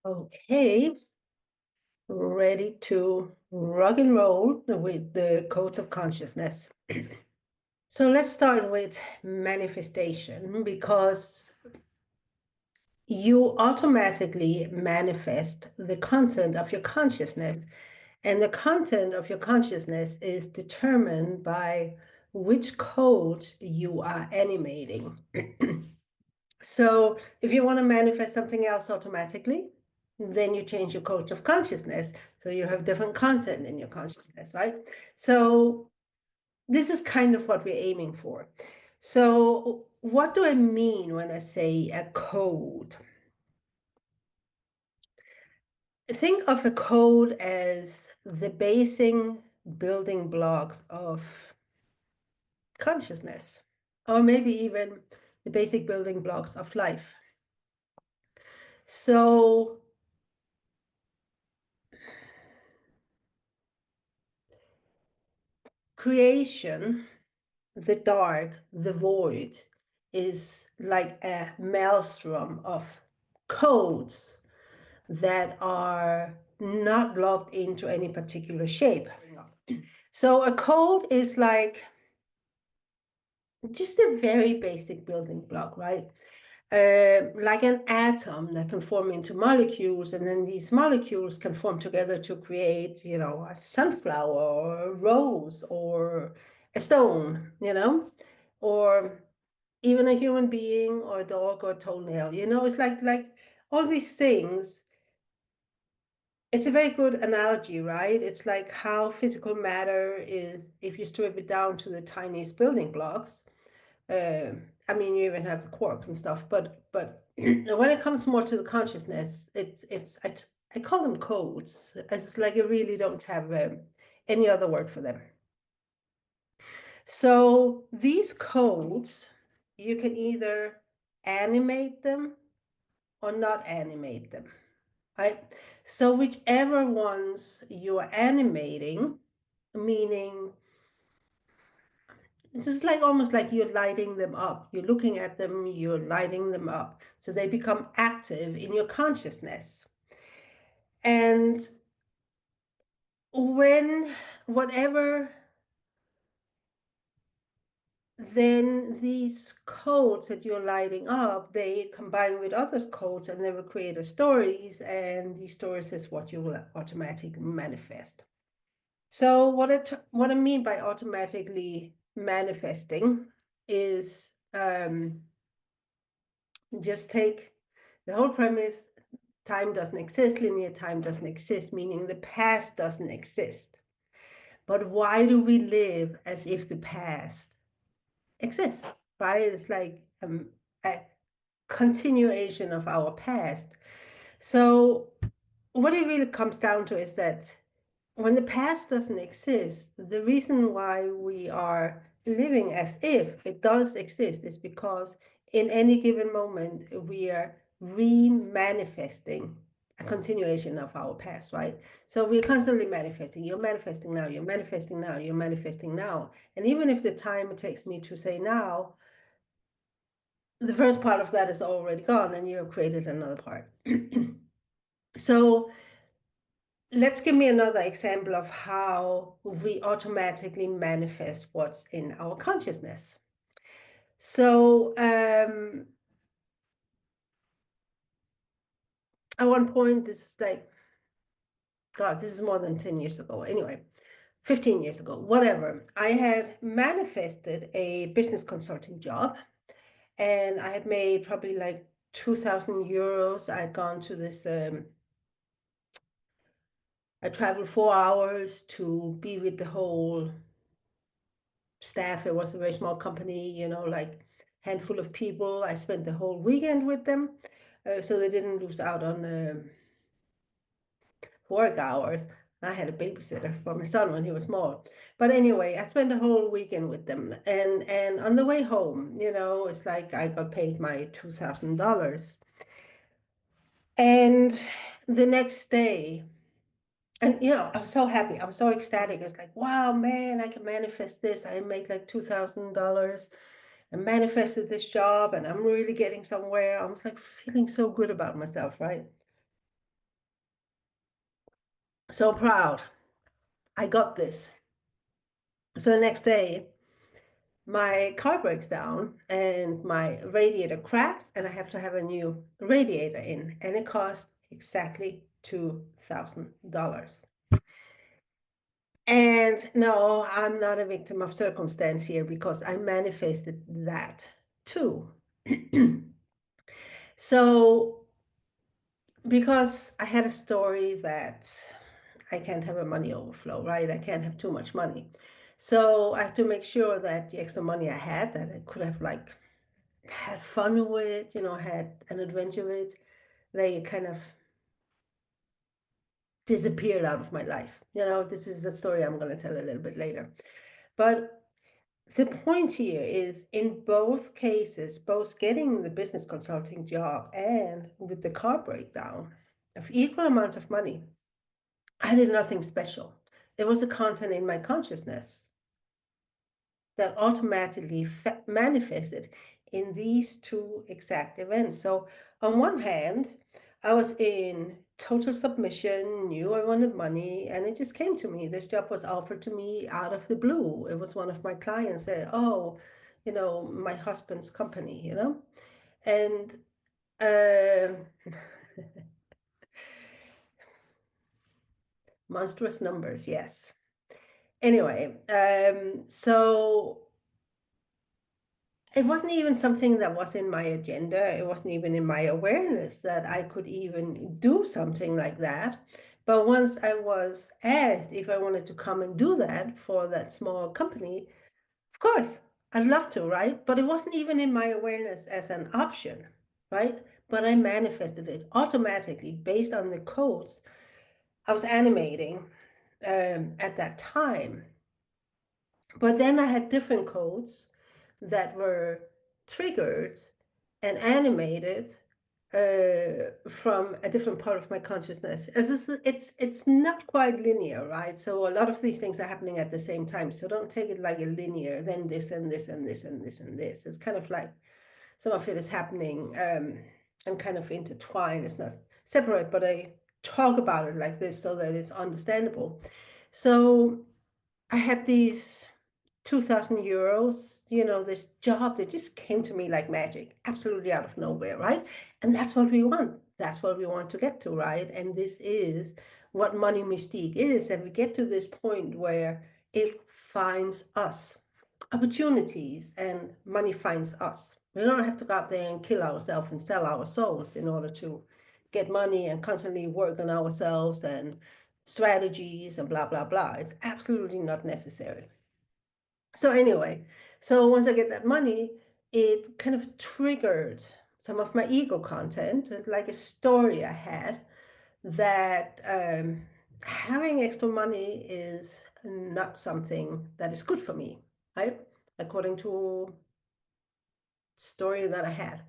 Okay, ready to rock and roll with the codes of consciousness. So let's start with manifestation because you automatically manifest the content of your consciousness, and the content of your consciousness is determined by which codes you are animating. So if you want to manifest something else automatically, then you change your codes of consciousness. So you have different content in your consciousness, right? So this is kind of what we're aiming for. So what do I mean when I say a code? Think of a code as the basic building blocks of consciousness, or maybe even the basic building blocks of life. So creation, the dark, the void, is like a maelstrom of codes that are not locked into any particular shape. So a code is like just a very basic building block, right? Like an atom that can form into molecules, and then these molecules can form together to create, a sunflower or a rose or a stone, or even a human being or a dog or a toenail. It's like all these things. It's a very good analogy, right? It's like how physical matter is, if you strip it down to the tiniest building blocks. I mean, you even have the quarks and stuff, but when it comes more to the consciousness, I call them codes. It's like I really don't have any other word for them. So these codes, you can either animate them or not animate them, right? So whichever ones you are animating, meaning it's just like almost like you're lighting them up. You're looking at them, you're lighting them up. So they become active in your consciousness. And when whatever, then these codes that you're lighting up, they combine with other codes and they will create a stories, and these stories is what you will automatically manifest. So what I mean by automatically manifesting is just take the whole premise: time doesn't exist, linear time doesn't exist, meaning the past doesn't exist. But why do we live as if the past exists, right? It's like a continuation of our past. So what it really comes down to is that when the past doesn't exist, the reason why we are living as if it does exist is because in any given moment we are re-manifesting a continuation of our past, right? So we're constantly manifesting. You're manifesting now, you're manifesting now, you're manifesting now. And even if the time it takes me to say now, the first part of that is already gone and you have created another part. So let's give me another example of how we automatically manifest what's in our consciousness. So at one point, this is like, God, this is more than 10 years ago. Anyway, 15 years ago, whatever. I had manifested a business consulting job, and I had made probably like 2,000 euros. I had gone to this I traveled 4 hours to be with the whole staff. It was a very small company, like handful of people. I spent the whole weekend with them, so they didn't lose out on work hours. I had a babysitter for my son when he was small. But anyway, I spent the whole weekend with them. And on the way home, it's like I got paid my $2,000. And the next day, and I was so happy. I was so ecstatic. It's like, wow, man, I can manifest this. I make like $2,000 and manifested this job, and I'm really getting somewhere. I was like feeling so good about myself, right? So proud. I got this. So the next day, my car breaks down and my radiator cracks, and I have to have a new radiator in, and it cost exactly $2,000. And no, I'm not a victim of circumstance here because I manifested that too. So, because I had a story that I can't have a money overflow, right? I can't have too much money. So I had to make sure that the extra money I had, that I could have like had fun with, had an adventure with, they kind of disappeared out of my life. This is the story I'm going to tell a little bit later. But the point here is in both cases, both getting the business consulting job and with the car breakdown of equal amounts of money, I did nothing special. There was a content in my consciousness that automatically manifested in these two exact events. So on one hand, I was in total submission, knew I wanted money, and it just came to me. This job was offered to me out of the blue. It was one of my clients said, oh, my husband's company, and uh, monstrous numbers, yes. Anyway, so it wasn't even something that was in my agenda. It wasn't even in my awareness that I could even do something like that. But once I was asked if I wanted to come and do that for that small company, of course, I'd love to, right? But it wasn't even in my awareness as an option, right? But I manifested it automatically based on the codes I was animating at that time. But then I had different codes that were triggered and animated from a different part of my consciousness. It's not quite linear, right? So a lot of these things are happening at the same time. So don't take it like a linear, then this and this and this and this and this. It's kind of like some of it is happening and kind of intertwined. It's not separate, but I talk about it like this so that it's understandable. So I had these 2,000 euros, this job that just came to me like magic, absolutely out of nowhere, right? And that's what we want. That's what we want to get to, right? And this is what money mystique is. And we get to this point where it finds us opportunities and money finds us. We don't have to go out there and kill ourselves and sell our souls in order to get money and constantly work on ourselves and strategies and blah, blah, blah. It's absolutely not necessary. So anyway, so once I get that money, it kind of triggered some of my ego content, like a story I had that having extra money is not something that is good for me, right? According to story that I had.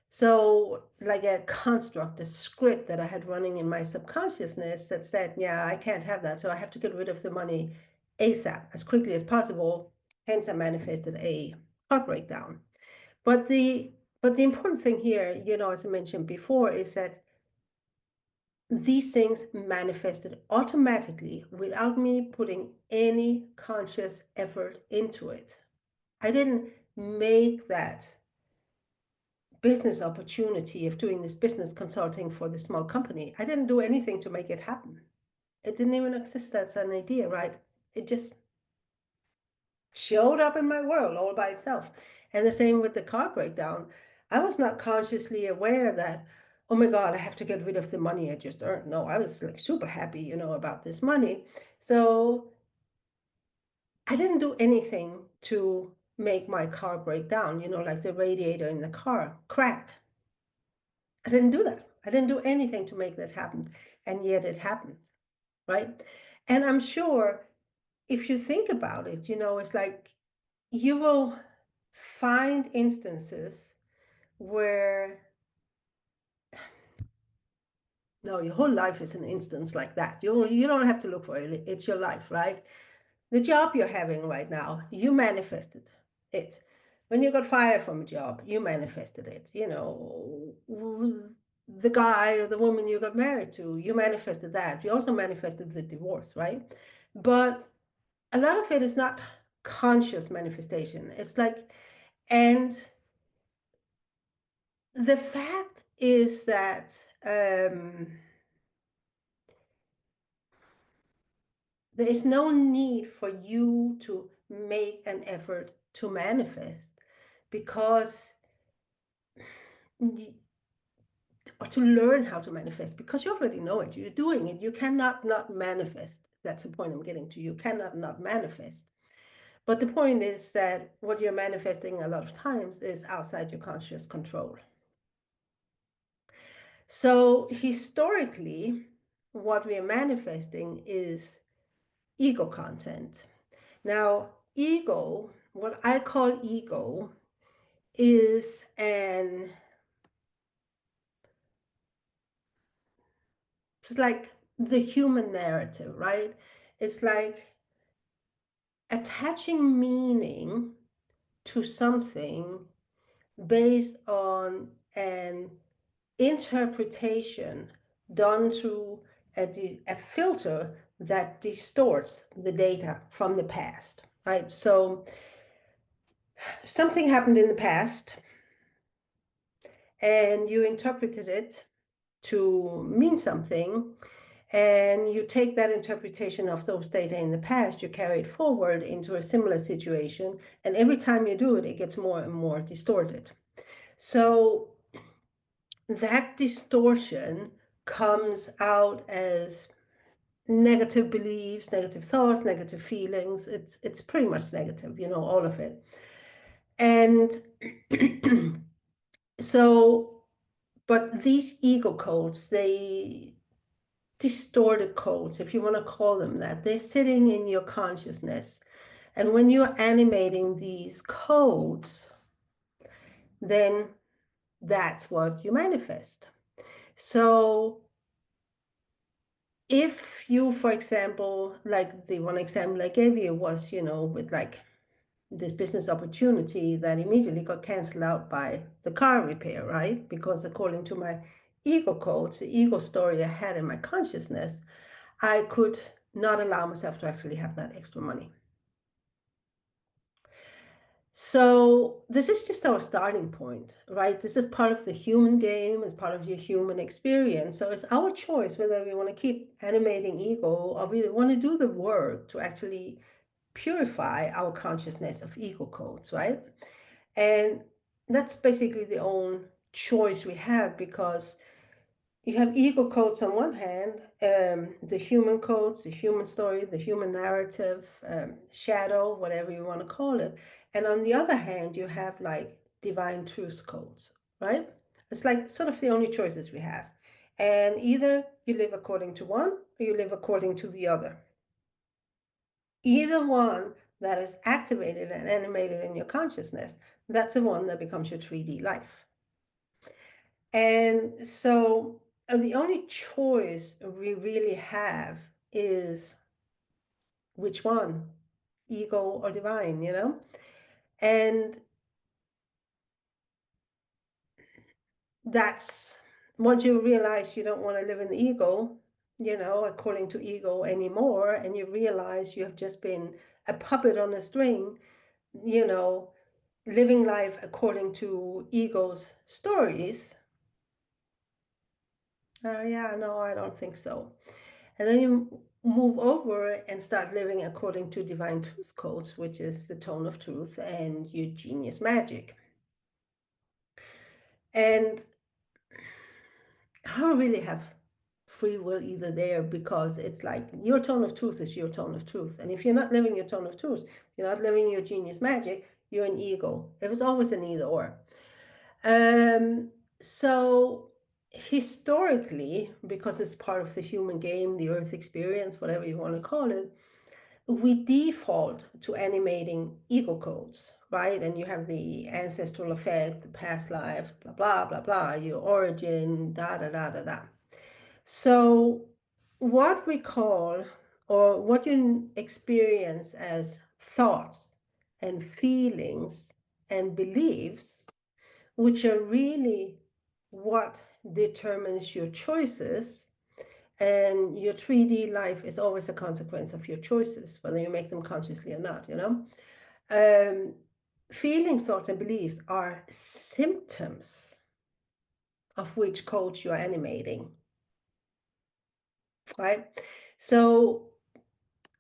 So like a construct, a script that I had running in my subconsciousness that said, yeah, I can't have that. So I have to get rid of the money ASAP, as quickly as possible. Hence, I manifested a heart breakdown. But the important thing here, as I mentioned before, is that these things manifested automatically without me putting any conscious effort into it. I didn't make that business opportunity of doing this business consulting for the small company. I didn't do anything to make it happen. It didn't even exist as an idea, right? It just showed up in my world all by itself. And the same with the car breakdown. I was not consciously aware that, oh my God, I have to get rid of the money I just earned. No, I was like super happy, about this money. So I didn't do anything to make my car break down, like the radiator in the car crack. I didn't do that. I didn't do anything to make that happen. And yet it happened, right? And I'm sure if you think about it, it's like you will find instances where, no, your whole life is an instance like that. You don't have to look for it. It's your life, right? The job you're having right now, you manifested it. When you got fired from a job, you manifested it. the guy or the woman you got married to, you manifested that. You also manifested the divorce, right? But a lot of it is not conscious manifestation. It's like, and the fact is that there is no need for you to make an effort to manifest, because or to learn how to manifest, because you already know it, you're doing it. You cannot not manifest. That's the point I'm getting to. You cannot not manifest. But the point is that what you're manifesting a lot of times is outside your conscious control. So historically, what we are manifesting is ego content. Now, ego, what I call ego, is it's like the human narrative, right? It's like attaching meaning to something based on an interpretation done through a filter that distorts the data from the past, right? So something happened in the past and you interpreted it to mean something, and you take that interpretation of those data in the past, you carry it forward into a similar situation, and every time you do it, it gets more and more distorted. So that distortion comes out as negative beliefs, negative thoughts, negative feelings. It's pretty much negative, all of it. And so, but these ego codes, they distorted codes, if you want to call them that, they're sitting in your consciousness. And when you're animating these codes, then that's what you manifest. So if you, for example, like the one example I gave you was, with like this business opportunity that immediately got canceled out by the car repair, right? Because according to my ego codes, the ego story I had in my consciousness, I could not allow myself to actually have that extra money. So this is just our starting point, right? This is part of the human game, it's part of your human experience. So it's our choice whether we want to keep animating ego or we want to do the work to actually purify our consciousness of ego codes, right? And that's basically the only choice we have, because you have ego codes on one hand, the human codes, the human story, the human narrative, shadow, whatever you want to call it. And on the other hand, you have like divine truth codes, right? It's like sort of the only choices we have. And either you live according to one or you live according to the other. Either one that is activated and animated in your consciousness, that's the one that becomes your 3D life. And so the only choice we really have is which one, ego or divine, And that's once you realize you don't want to live in the ego, according to ego anymore, and you realize you have just been a puppet on a string, living life according to ego's stories. Yeah, no, I don't think so. And then you move over and start living according to divine truth codes, which is the tone of truth and your genius magic. And I don't really have free will either there, because it's like your tone of truth is your tone of truth. And if you're not living your tone of truth, you're not living your genius magic, you're an ego. It was always an either or. So historically, because it's part of the human game, the earth experience, whatever you want to call it, we default to animating ego codes, right? And you have the ancestral effect, the past life, blah, blah, blah, blah, your origin, da, da, da, da, da. So what we call, or what you experience as thoughts and feelings and beliefs, which are really what determines your choices, and your 3D life is always a consequence of your choices, whether you make them consciously or not, you know. Feelings, thoughts, and beliefs are symptoms of which coach you are animating, right? So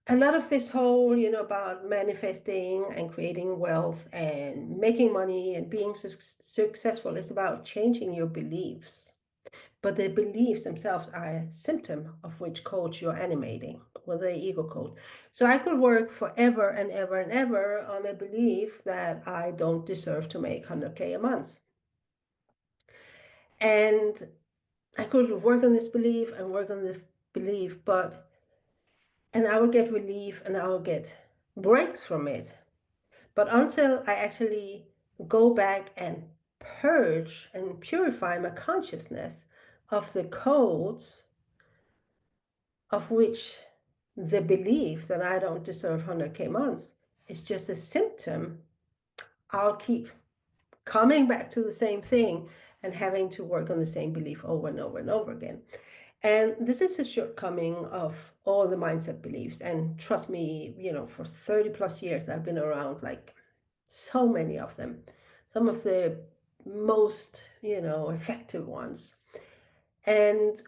a lot of this whole, about manifesting and creating wealth and making money and being successful is about changing your beliefs. But the beliefs themselves are a symptom of which coach you're animating, well, the ego code. So I could work forever and ever and ever on a belief that I don't deserve to make 100K a month. And I could work on this belief and work on this belief, and I will get relief and I will get breaks from it. But until I actually go back and purge and purify my consciousness of the codes of which the belief that I don't deserve 100K months is just a symptom, I'll keep coming back to the same thing and having to work on the same belief over and over and over again. And this is a shortcoming of all the mindset beliefs. And trust me, for 30 plus years, I've been around like so many of them, some of the most, effective ones. And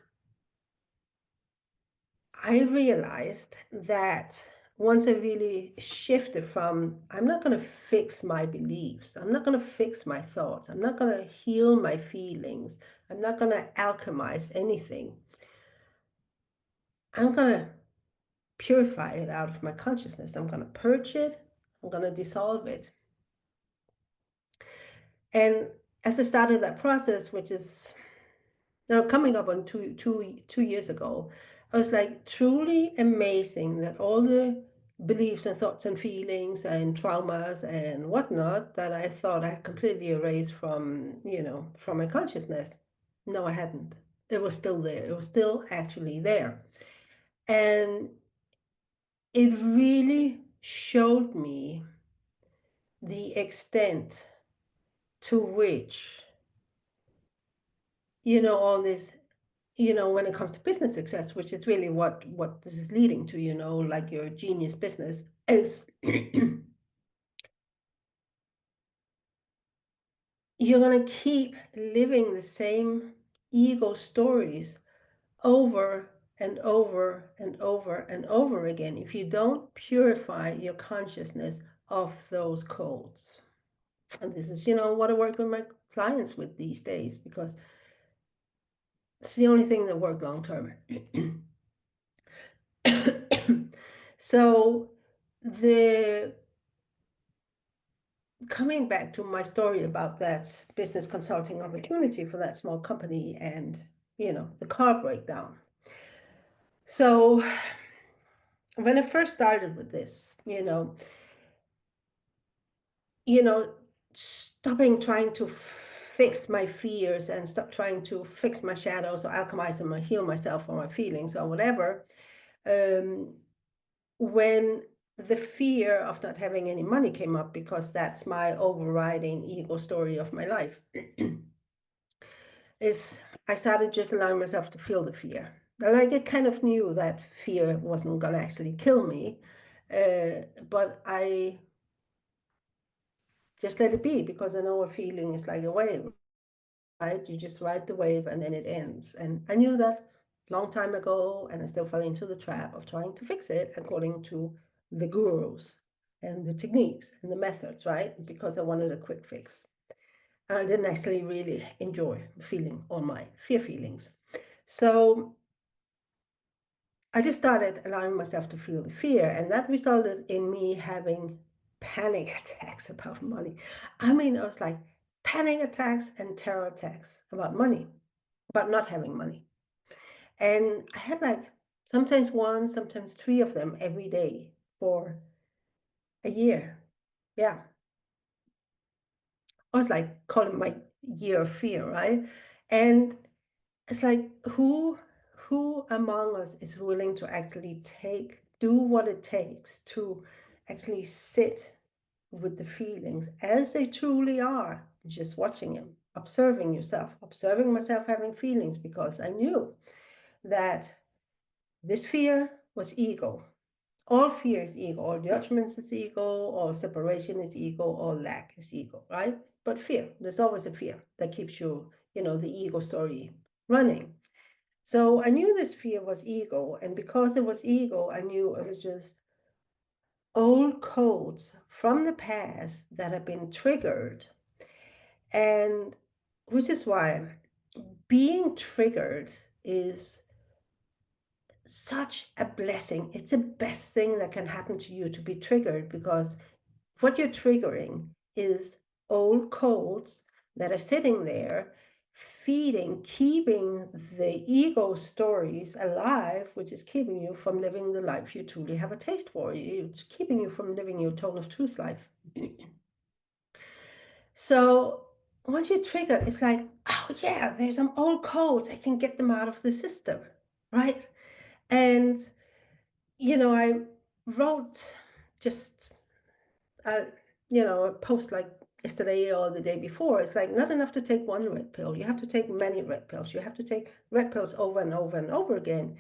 I realized that once I really shifted from, I'm not going to fix my beliefs, I'm not going to fix my thoughts, I'm not going to heal my feelings, I'm not going to alchemize anything. I'm going to purify it out of my consciousness. I'm going to purge it, I'm going to dissolve it. And as I started that process, which is now coming up on two years ago, I was like truly amazing that all the beliefs and thoughts and feelings and traumas and whatnot that I thought I had completely erased from, from my consciousness. No, I hadn't. It was still there. It was still actually there. And it really showed me the extent to which, all this, when it comes to business success, which is really what this is leading to, like your genius business, is you're going to keep living the same ego stories over and over and over and over again if you don't purify your consciousness of those codes. And this is, what I work with my clients with these days, because it's the only thing that works long term. So coming back to my story about that business consulting opportunity for that small company and, the car breakdown. So when I first started with this, stopping trying to fix my fears and stop trying to fix my shadows or alchemize them or heal myself or my feelings or whatever, when the fear of not having any money came up, because that's my overriding ego story of my life, is I started just allowing myself to feel the fear. Like I kind of knew that fear wasn't going to actually kill me, but I just let it be, because I know a feeling is like a wave, right? You just ride the wave and then it ends. And I knew that long time ago, and I still fell into the trap of trying to fix it according to the gurus and the techniques and the methods, right? Because I wanted a quick fix. And I didn't actually really enjoy feeling all my fear feelings. So I just started allowing myself to feel the fear, and that resulted in me having panic attacks about money. I mean, I was like panic attacks and terror attacks about money, about not having money. And I had like sometimes one, sometimes three of them every day for a year. Yeah. I was like calling my year of fear, right? And it's like who among us is willing to actually do what it takes to actually sit with the feelings as they truly are, just watching them, observing yourself, observing myself having feelings, because I knew that this fear was ego. All fear is ego, all judgments is ego, all separation is ego, all lack is ego, right? But fear, there's always a fear that keeps you, the ego story running. So I knew this fear was ego, and because it was ego, I knew it was just old codes from the past that have been triggered. And which is why being triggered is such a blessing. It's the best thing that can happen to you to be triggered, because what you're triggering is old codes that are sitting there feeding, keeping the ego stories alive, which is keeping you from living the life you truly have a taste for. It's keeping you from living your tone of truth life. So once you trigger, it's like, oh yeah, there's some old codes. I can get them out of the system, right? And I wrote just a post like yesterday or the day before. It's like not enough to take one red pill. You have to take many red pills. You have to take red pills over and over and over again.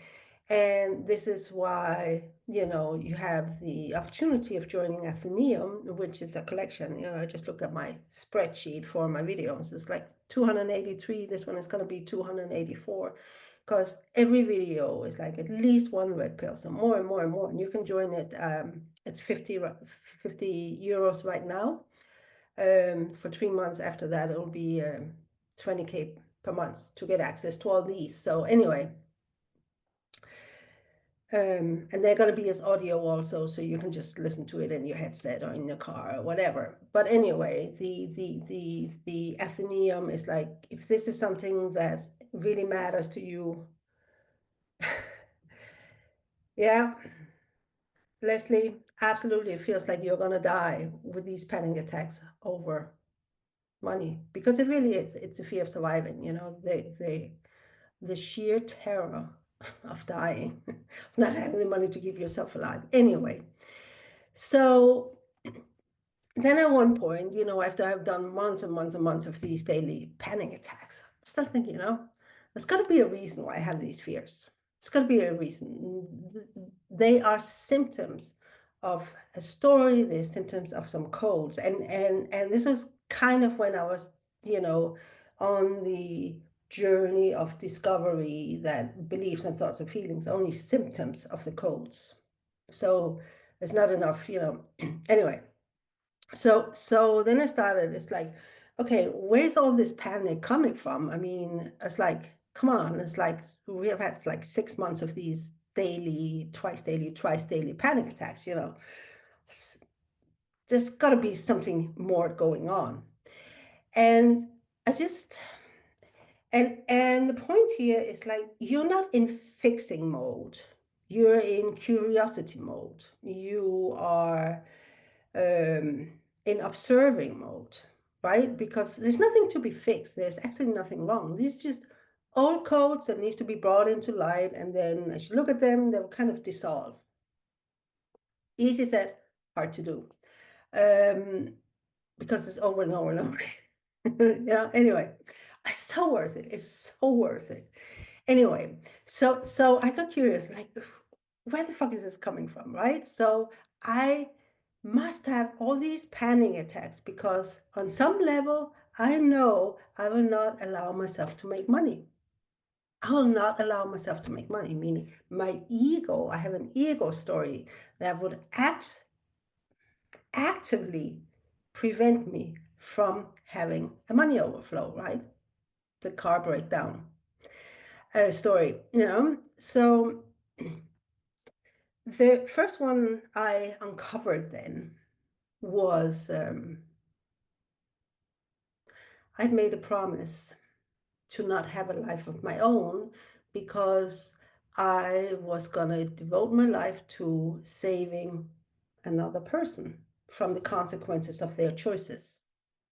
And this is why, you have the opportunity of joining Atheneum, which is a collection. I just looked at my spreadsheet for my videos. It's like 283. This one is going to be 284, because every video is like at least one red pill, so more and more and more. And you can join it. It's 50 euros right now. For 3 months after that, it'll be 20K per month to get access to all these. So anyway, and they're going to be as audio also, so you can just listen to it in your headset or in your car or whatever. But anyway, the Atheneum is like, if this is something that really matters to you, yeah, Leslie, absolutely, it feels like you're going to die with these panic attacks over money, because it really is. It's a fear of surviving. The sheer terror of dying, not having the money to keep yourself alive. Anyway, so then at one point, after I've done months and months and months of these daily panic attacks, I started thinking, there's got to be a reason why I have these fears. It's got to be a reason. They are symptoms of a story. They're symptoms of some codes. And this was kind of when I was, on the journey of discovery that beliefs and thoughts and feelings are only symptoms of the codes. So it's not enough, anyway. So then I started, it's like, okay, where's all this panic coming from? I mean, it's like, come on, it's like we have had like 6 months of these daily, twice daily panic attacks, There's got to be something more going on. And I just, and the point here is like, you're not in fixing mode. You're in curiosity mode. You are in observing mode, right? Because there's nothing to be fixed. There's actually nothing wrong. These are just old codes that needs to be brought into light, and then as you look at them, they'll kind of dissolve. Easy said, hard to do, because it's over and over and over. Anyway, it's so worth it. It's so worth it. Anyway, so I got curious, like, where the fuck is this coming from, right? So I must have all these panic attacks because on some level, I know I will not allow myself to make money. I will not allow myself to make money, meaning my ego, I have an ego story that would actively prevent me from having a money overflow, right? The car breakdown story, So the first one I uncovered then was I'd made a promise to not have a life of my own, because I was going to devote my life to saving another person from the consequences of their choices.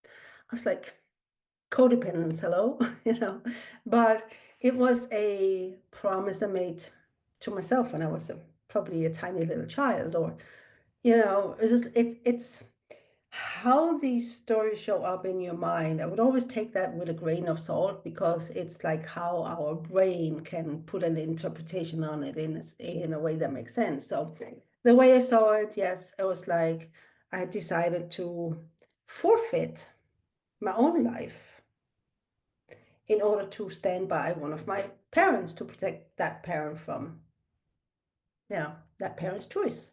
I was like, codependence, hello, but it was a promise I made to myself when I was probably a tiny little child, or, it's how these stories show up in your mind, I would always take that with a grain of salt, because it's like how our brain can put an interpretation on it in a way that makes sense. So the way I saw it, yes, it was like I decided to forfeit my own life in order to stand by one of my parents, to protect that parent from, that parent's choice,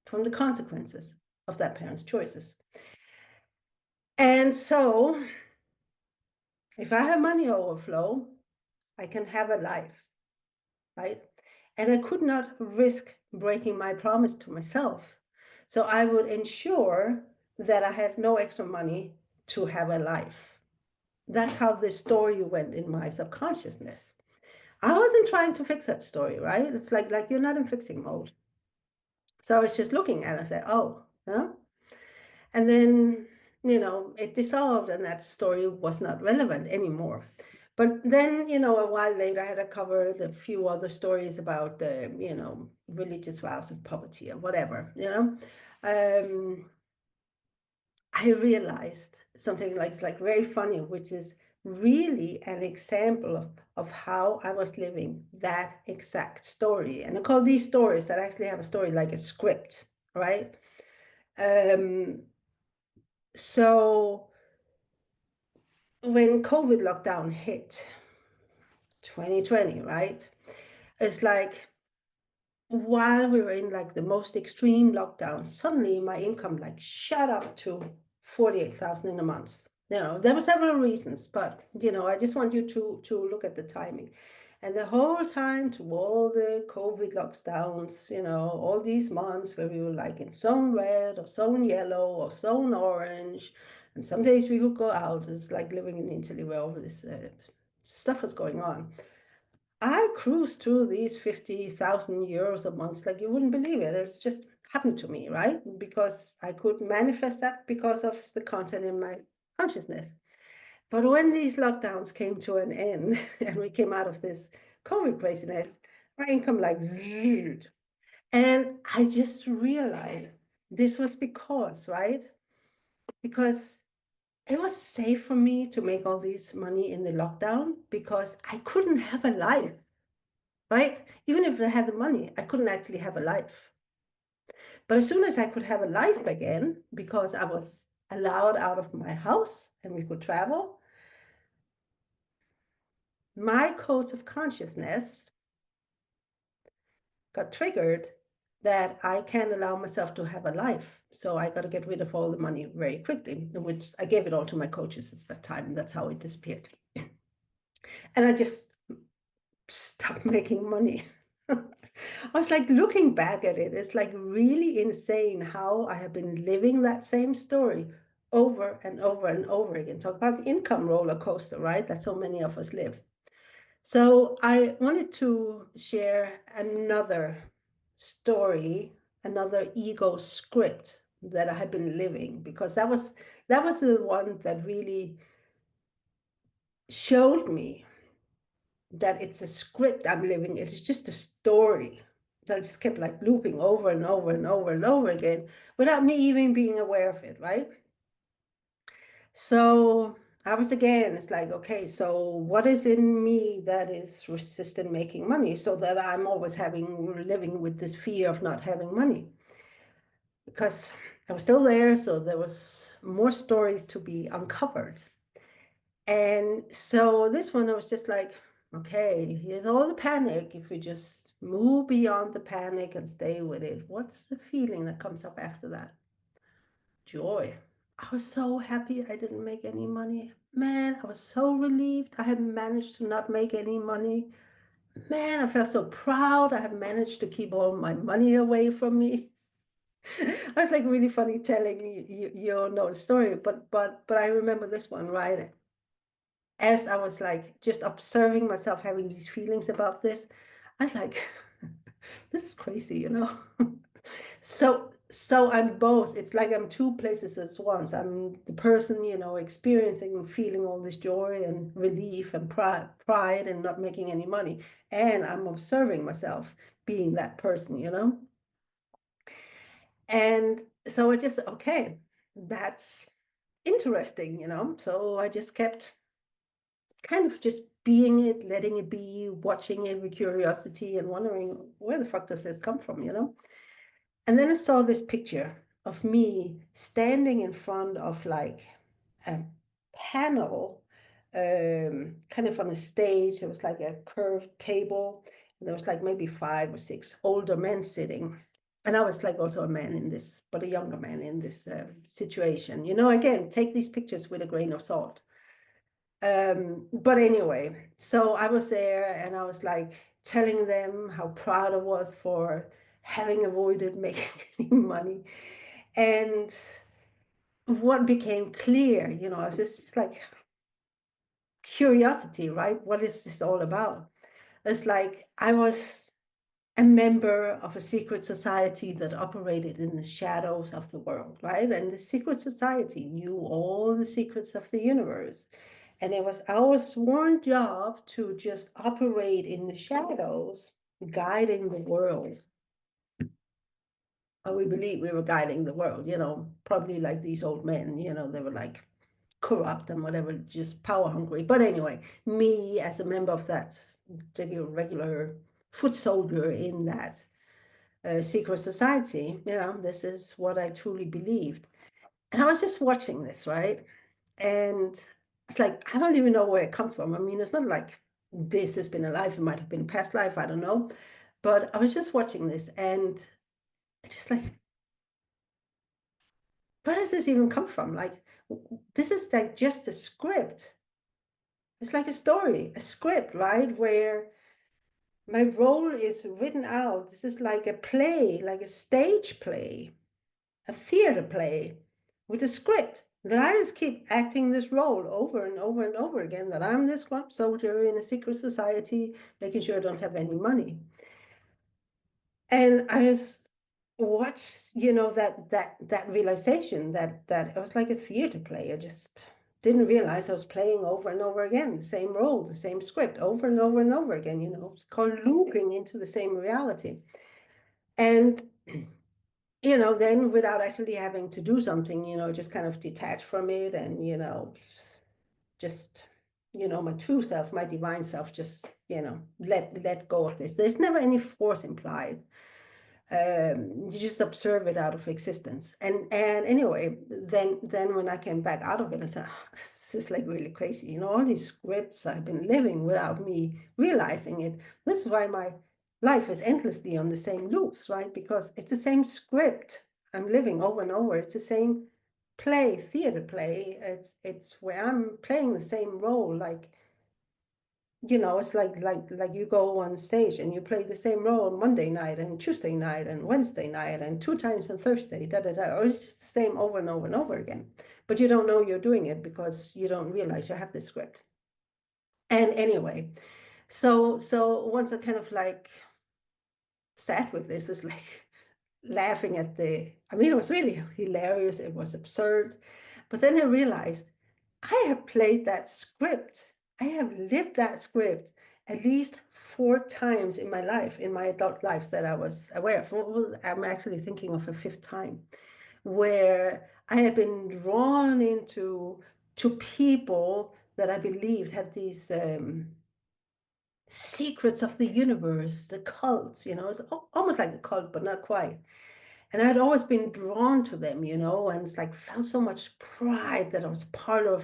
from the consequences of that parent's choices. And so if I have money overflow, I can have a life, right? And I could not risk breaking my promise to myself. So I would ensure that I had no extra money to have a life. That's how the story went in my subconsciousness. I wasn't trying to fix that story, right? It's like you're not in fixing mode. So I was just looking at it and said, oh, yeah. And then, it dissolved, and that story was not relevant anymore. But then, a while later, I had covered a few other stories about the, religious vows of poverty or whatever, I realized something like very funny, which is really an example of how I was living that exact story. And I call these stories that actually have a story like a script, right? So when COVID lockdown hit 2020, right? It's like while we were in like the most extreme lockdown, suddenly my income like shot up to 48,000 in a month. There were several reasons, but I just want you to look at the timing. And the whole time, to all the COVID lockdowns, all these months where we were like in zone red or zone yellow or zone orange, and some days we could go out. It's like living in Italy where all this stuff was going on. I cruised through these 50,000 euros a month like you wouldn't believe it. It's just happened to me, right? Because I could manifest that because of the content in my consciousness. But when these lockdowns came to an end and we came out of this COVID craziness, my income like zoomed. And I just realized this was because, right? Because it was safe for me to make all this money in the lockdown because I couldn't have a life, right? Even if I had the money, I couldn't actually have a life. But as soon as I could have a life again, because I was allowed out of my house and we could travel, my codes of consciousness got triggered that I can't allow myself to have a life. So I got to get rid of all the money very quickly, which I gave it all to my coaches at that time. And that's how it disappeared. And I just stopped making money. I was like looking back at it, it's like really insane how I have been living that same story over and over and over again. Talk about the income roller coaster, right? That so many of us live. So I wanted to share another story, another ego script that I have been living, because that was the one that really showed me that it's a script I'm living. It is just a story that I just kept like looping over and over and over and over again without me even being aware of it, right? So I was again, it's like, okay, so what is in me that is resistant making money, so that I'm always living with this fear of not having money? Because I was still there, so there was more stories to be uncovered. And so this one, I was just like, okay, here's all the panic. If we just move beyond the panic and stay with it, what's the feeling that comes up after that? Joy. I was so happy I didn't make any money. Man, I was so relieved I had managed to not make any money. Man, I felt so proud I had managed to keep all my money away from me. I was like really funny telling you know the story, but I remember this one, right? As I was like just observing myself having these feelings about this, I was like, this is crazy. So I'm both. It's like I'm two places at once. I'm the person, experiencing and feeling all this joy and relief and pride and not making any money. And I'm observing myself being that person. And So I just, okay, that's interesting, So I just kept kind of just being it, letting it be, watching it with curiosity and wondering where the fuck does this come from? And then I saw this picture of me standing in front of like a panel, kind of on a stage. It was like a curved table, and there was like maybe 5 or 6 older men sitting. And I was like also a man in this, but a younger man in this situation. Again, take these pictures with a grain of salt. But anyway, so I was there and I was like telling them how proud I was for having avoided making any money. And what became clear, it's just like curiosity, right? What is this all about? It's like I was a member of a secret society that operated in the shadows of the world, right? And the secret society knew all the secrets of the universe. And it was our sworn job to just operate in the shadows, guiding the world. Or we believe we were guiding the world, probably like these old men, they were like corrupt and whatever, just power hungry. But anyway, me as a member of that regular foot soldier in that secret society, this is what I truly believed. And I was just watching this, right? And it's like, I don't even know where it comes from. I mean, it's not like this has been a life, it might have been a past life, I don't know. But I was just watching this and just like, where does this even come from? Like, this is like just a script. It's like a story, a script, right? Where my role is written out. This is like a play, like a stage play, a theater play with a script that I just keep acting this role over and over and over again, that I'm this corrupt soldier in a secret society, making sure I don't have any money. And I just watched, that realization that it was like a theater play. I just didn't realize I was playing over and over again, the same role, the same script, over and over and over again, It's called looping into the same reality. And then without actually having to do something, just kind of detach from it and, just, my true self, my divine self, just, let go of this. There's never any force implied. You just observe it out of existence. And anyway, then when I came back out of it, I said, oh, this is like really crazy. All these scripts I've been living without me realizing it. This is why my life is endlessly on the same loops, right? Because it's the same script I'm living over and over. It's the same play, theater play. It's where I'm playing the same role, like it's like you go on stage and you play the same role Monday night and Tuesday night and Wednesday night and 2 times on Thursday, or it's just the same over and over and over again. But you don't know you're doing it because you don't realize you have this script. And anyway, so once I kind of like sat with this, it's like laughing at I mean, it was really hilarious, it was absurd. But then I realized I have played that script. I have lived that script at least 4 times in my life, in my adult life, that I was aware of. I'm actually thinking of a fifth time, where I have been drawn into to people that I believed had these secrets of the universe, the cults, it's almost like a cult, but not quite. And I'd always been drawn to them, and it's like felt so much pride that I was part of,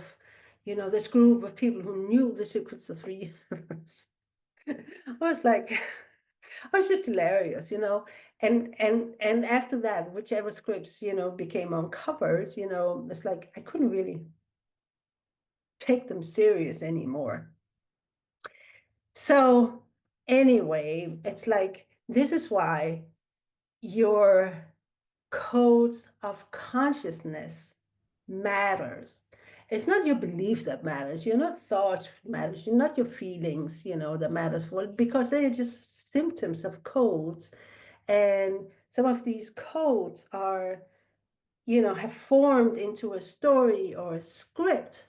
this group of people who knew the secrets of the universe. I was like, I was just hilarious, And after that, whichever scripts, became uncovered, it's like I couldn't really take them serious anymore. So anyway, it's like this is why your codes of consciousness matters. It's not your belief that matters. You're not thought matters. You're not your feelings, that matters. Well, because they are just symptoms of codes. And some of these codes are, have formed into a story or a script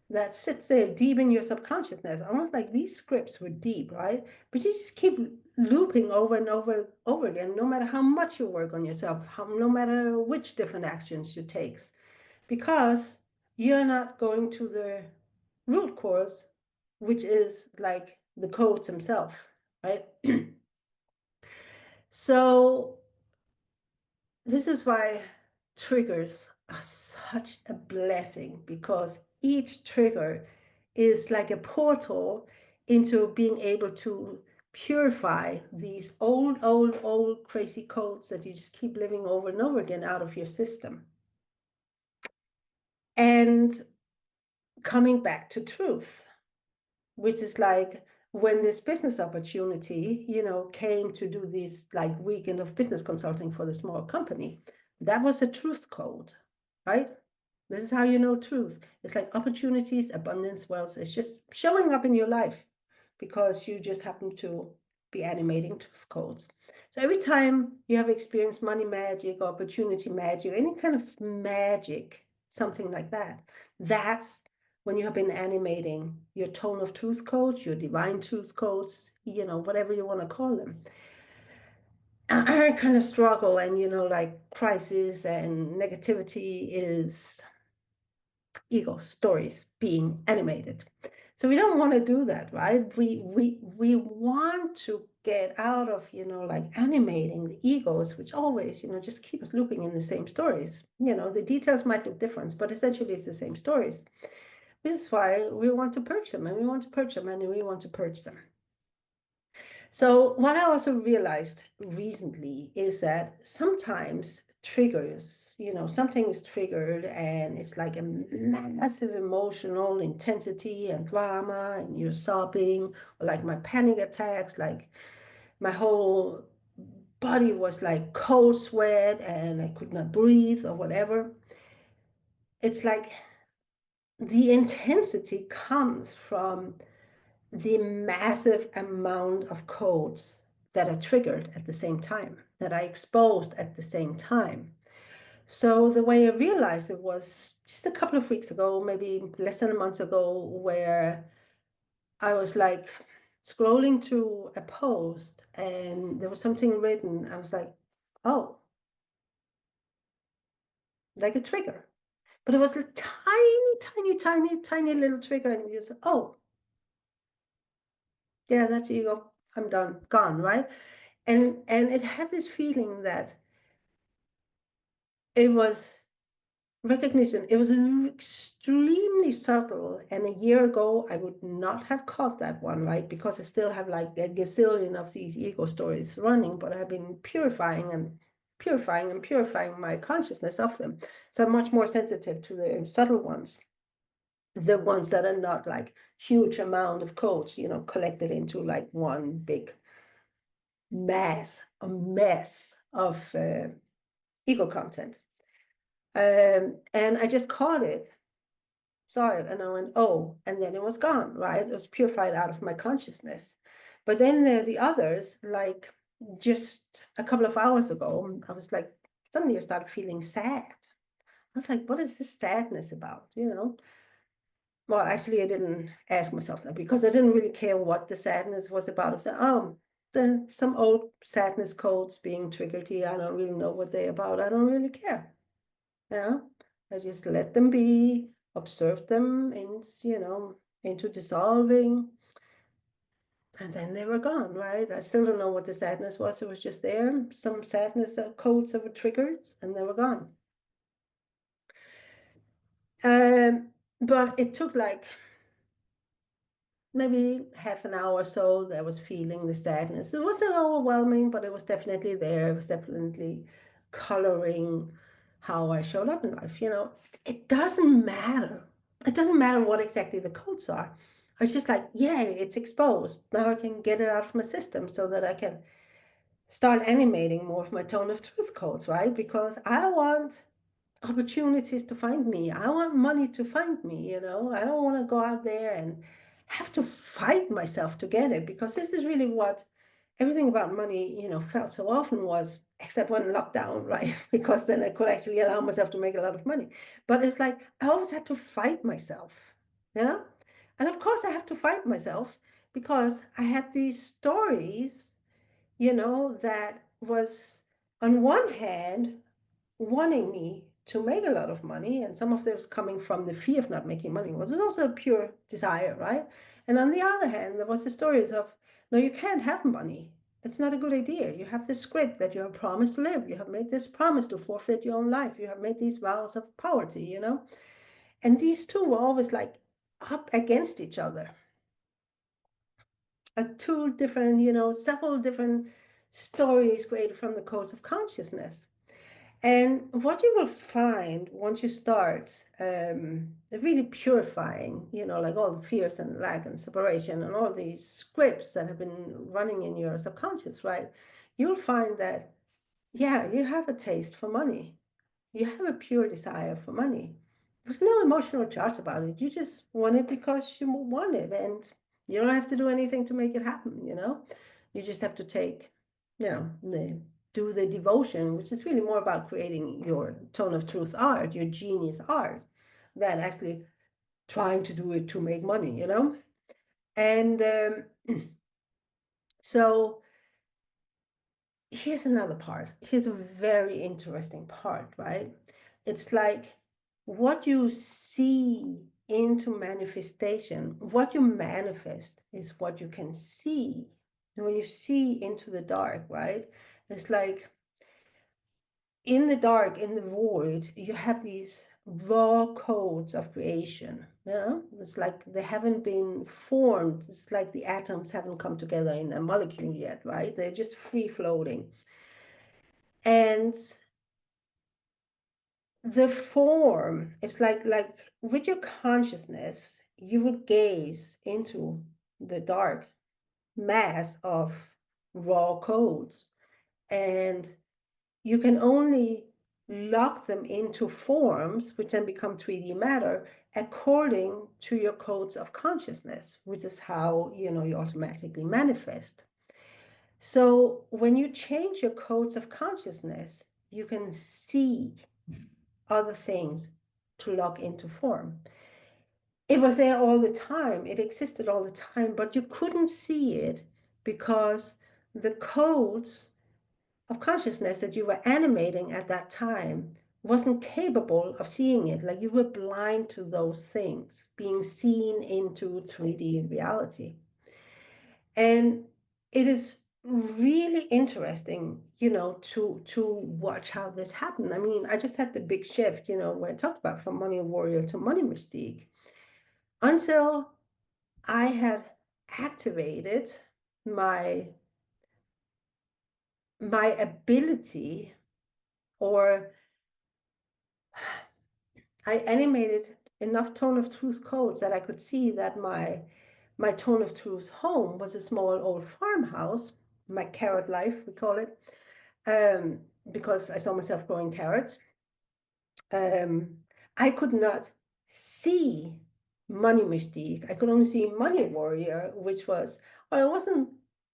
that sits there deep in your subconsciousness, almost like these scripts were deep, right? But you just keep looping over and over again, no matter how much you work on yourself, no matter which different actions you take, because you're not going to the root cause, which is like the codes themselves, right? So this is why triggers are such a blessing, because each trigger is like a portal into being able to purify these old crazy codes that you just keep living over and over again out of your system. And coming back to truth, which is like when this business opportunity, came to do this like weekend of business consulting for the small company, that was a truth code, right? This is how you know truth. It's like opportunities, abundance, wealth. It's just showing up in your life because you just happen to be animating truth codes. So every time you have experienced money magic, opportunity magic, any kind of magic, something like that, that's when you have been animating your tone of truth codes, your divine truth codes, whatever you want to call them. I kind of struggle, and like crisis and negativity is ego stories being animated. So we don't want to do that, right? We want to get out of, like animating the egos, which always, just keep us looping in the same stories. The details might look different, but essentially it's the same stories. This is why we want to purge them, and we want to purge them, and we want to purge them. So what I also realized recently is that sometimes triggers, something is triggered and it's like a massive emotional intensity and drama, and you're sobbing, or like my panic attacks, like my whole body was like cold sweat and I could not breathe or whatever. It's like the intensity comes from the massive amount of codes that are triggered at the same time, that are exposed at the same time. So the way I realized it was just a couple of weeks ago, maybe less than a month ago, where I was like scrolling to a post and there was something written. I was like, oh, like a trigger. But it was a tiny little trigger. And you just, oh, yeah, that's ego. I'm done, gone, right? And it had this feeling that it was recognition. It was extremely subtle, and a year ago I would not have caught that one, right? Because I still have like a gazillion of these ego stories running, but I've been purifying my consciousness of them. So I'm much more sensitive to the subtle ones, the ones that are not like huge amount of codes, collected into like one big a mess of ego content. And I just caught it, saw it, and I went, oh, and then it was gone, right? It was purified out of my consciousness. But then there are the others, like just a couple of hours ago, I was like, suddenly I started feeling sad. I was like, what is this sadness about, Well, actually, I didn't ask myself that because I didn't really care what the sadness was about. I said, oh, then some old sadness codes being triggered here. I don't really know what they're about. I don't really care. I just let them be, observe them into dissolving, and then they were gone, right? I still don't know what the sadness was. It was just there, some sadness codes that were triggered, and they were gone. But it took like maybe half an hour or so that I was feeling the sadness. It wasn't overwhelming, but it was definitely there. It was definitely coloring how I showed up in life. It doesn't matter. It doesn't matter what exactly the codes are. I was just like, yeah, it's exposed. Now I can get it out of my system so that I can start animating more of my tone of truth codes, right? Because I want opportunities to find me. I want money to find me, I don't want to go out there and have to fight myself to get it, because this is really what everything about money, felt so often was, except when lockdown, right? Because then I could actually allow myself to make a lot of money. But it's like I always had to fight myself. you know? And of course, I have to fight myself because I had these stories, that was on one hand wanting me to make a lot of money, and some of this coming from the fear of not making money was also a pure desire, right? And on the other hand, there was the stories of, no, you can't have money. It's not a good idea. You have this script that you have promised to live. You have made this promise to forfeit your own life. You have made these vows of poverty, And these two were always like up against each other as two different, several different stories created from the codes of consciousness. And what you will find once you start really purifying, like all the fears and lack and separation and all these scripts that have been running in your subconscious, right? You'll find that, yeah, you have a taste for money. You have a pure desire for money. There's no emotional charge about it. You just want it because you want it, and you don't have to do anything to make it happen. You just have to take, do the devotion, which is really more about creating your tone of truth art, your genius art, than actually trying to do it to make money. And so here's another part. Here's a very interesting part, right? It's like what you see into manifestation, what you manifest is what you can see. And when you see into the dark, right? It's like in the dark, in the void, you have these raw codes of creation. It's like they haven't been formed. It's like the atoms haven't come together in a molecule yet, right? They're just free floating. And the form is like with your consciousness, you will gaze into the dark mass of raw codes, and you can only lock them into forms which then become 3D matter according to your codes of consciousness, which is how you automatically manifest. So when you change your codes of consciousness, you can see other things to lock into form. It was there all the time. It existed all the time, but you couldn't see it because the codes of consciousness that you were animating at that time wasn't capable of seeing it. Like you were blind to those things being seen into 3D reality. And it is really interesting, to watch how this happened. I mean, I just had the big shift, where I talked about from money warrior to money mystique, until I had activated my ability, or I animated enough tone of truth codes that I could see that my tone of truth home was a small old farmhouse, my carrot life, we call it, because I saw myself growing carrots. I could not see money mystique. I could only see money warrior, which was, well, it wasn't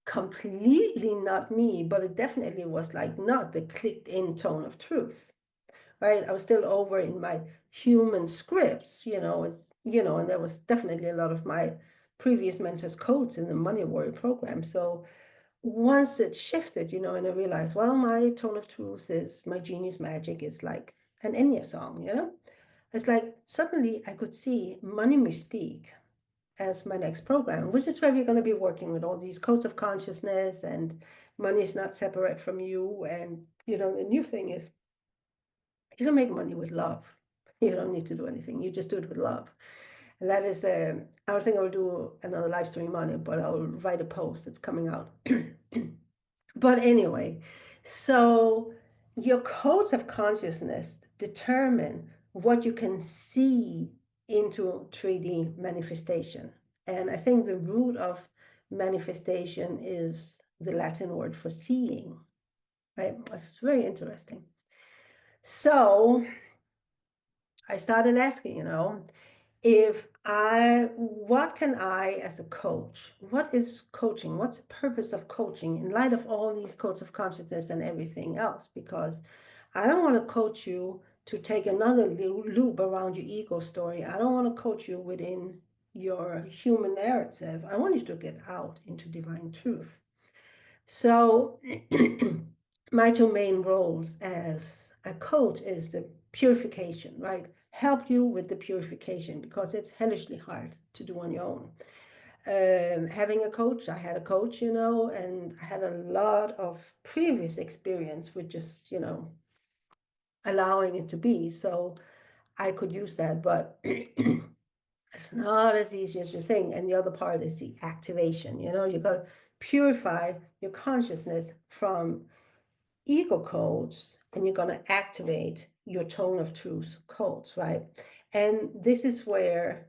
completely not me, but it definitely was like not the clicked in tone of truth, right? I was still over in my human scripts, and there was definitely a lot of my previous mentors' codes in the money warrior program. So once it shifted, and I realized, well, my tone of truth is my genius magic is like an Enya song. It's like suddenly I could see Money Mystique as my next program, which is where we're going to be working with all these codes of consciousness, and money is not separate from you. And, the new thing is you can make money with love. You don't need to do anything. You just do it with love. And that is, I don't think I will do another live stream on it, but I'll write a post. It's coming out. But anyway, so your codes of consciousness determine what you can see into 3D manifestation. And I think the root of manifestation is the Latin word for seeing, right? It's very interesting. So I started asking, what can I, as a coach, what is coaching? What's the purpose of coaching in light of all these codes of consciousness and everything else? Because I don't want to coach you to take another little loop around your ego story. I don't want to coach you within your human narrative. I want you to get out into divine truth. So my two main roles as a coach is the purification, right? Help you with the purification because it's hellishly hard to do on your own. Having a coach, I had a coach, and I had a lot of previous experience with just, allowing it to be. So I could use that, but it's not as easy as you think. And the other part is the activation. You got to purify your consciousness from ego codes, and you're going to activate your tone of truth codes, right? And this is where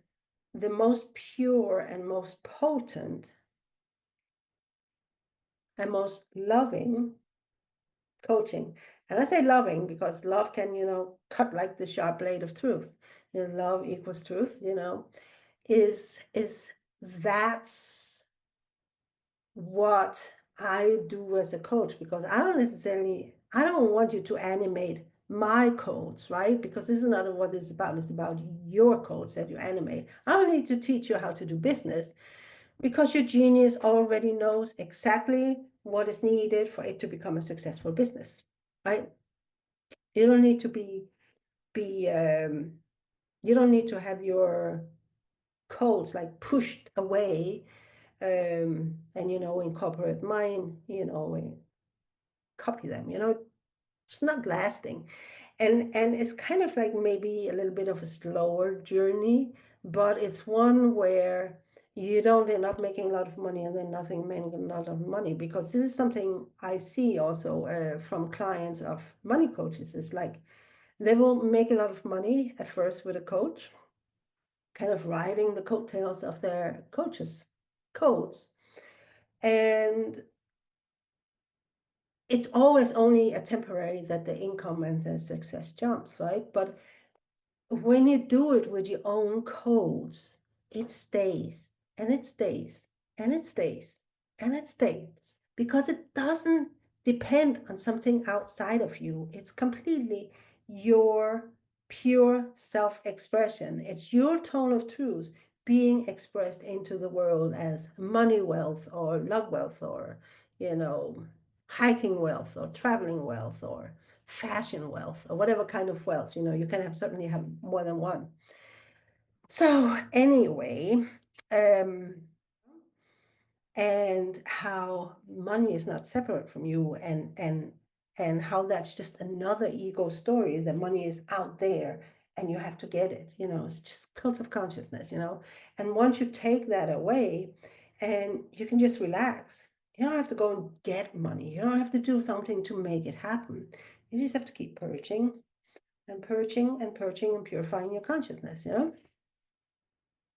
the most pure and most potent and most loving coaching. And I say loving because love can, cut like the sharp blade of truth. Love equals truth, is that's what I do as a coach, because I don't want you to animate my codes, right? Because this is not what it's about. It's about your codes that you animate. I don't need to teach you how to do business, because your genius already knows exactly what is needed for it to become a successful business, right? You don't need to you don't need to have your codes like pushed away, and in corporate mind, copy them. It's not lasting, and it's kind of like maybe a little bit of a slower journey, but it's one where you don't end up making a lot of money and then nothing making a lot of money, because this is something I see also from clients of money coaches. It's like they will make a lot of money at first with a coach, kind of riding the coattails of their coaches codes, and it's always only a temporary that the income and the success jumps, right? But when you do it with your own codes, it stays and it stays and it stays and it stays, because it doesn't depend on something outside of you. It's completely your pure self-expression. It's your tone of truth being expressed into the world as money wealth or love wealth, or, hiking wealth or traveling wealth or fashion wealth or whatever kind of wealth. You can certainly have more than one. So anyway, um, and how money is not separate from you, and how that's just another ego story, that money is out there and you have to get it. It's just cult of consciousness. And once you take that away, and you can just relax. You don't have to go and get money. You don't have to do something to make it happen. You just have to keep purging and purging and purging and purifying your consciousness.